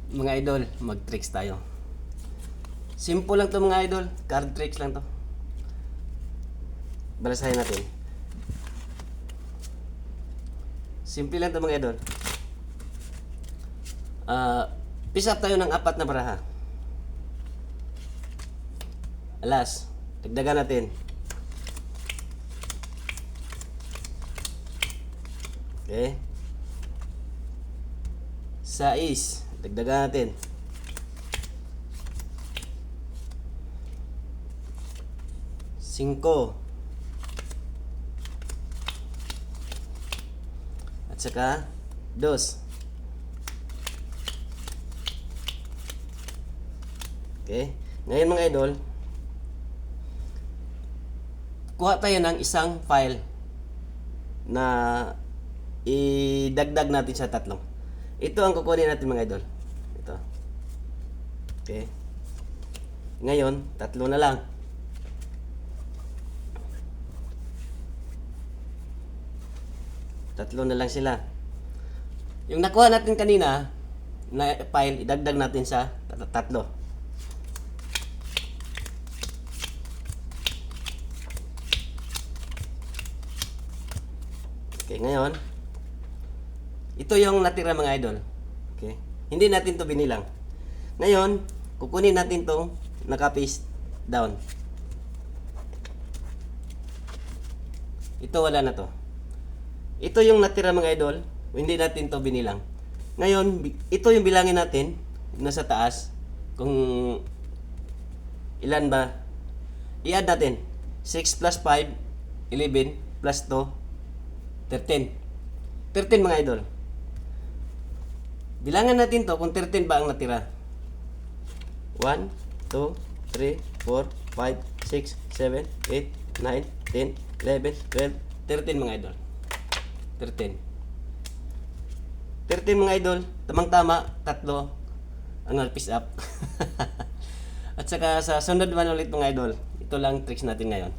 Mga idol, mag-tricks tayo. Simple lang to mga idol, card tricks lang to. Balasahin natin. Simple lang to mga idol. Pick up tayo ng 4 na baraha. Alas, dagdagan natin. Okay. 6, dagdagan natin. 5. At saka 2. Okay. Ngayon mga idol, kuha tayo ng isang file na idagdag natin sa 3. Ito ang kukunin natin mga idol. Ito. Okay. Ngayon, 3 na lang. Tatlo na lang sila. Yung nakuha natin kanina na file, idagdag natin sa 3. Okay, ngayon, ito yung natira mga idol. Okay? Hindi natin to binilang. Ngayon, kukunin natin tong naka-paste down. Ito wala na to. Ito yung natira mga idol. Hindi natin to binilang. Ngayon, ito yung bilangin natin nasa taas. Kung ilan ba? I-add natin. 6 plus 5, 11 plus 2, 13. 13 mga idol. Bilangan natin to kung 13 ba ang natira. 1, 2, 3, 4, 5, 6, 7, 8, 9, 10, 11, 12, 13 mga idol. 13. 13 mga idol. Tamang-tama, 3 ang piece up. At saka sa sunod naman ulit mga idol. Ito lang tricks natin ngayon.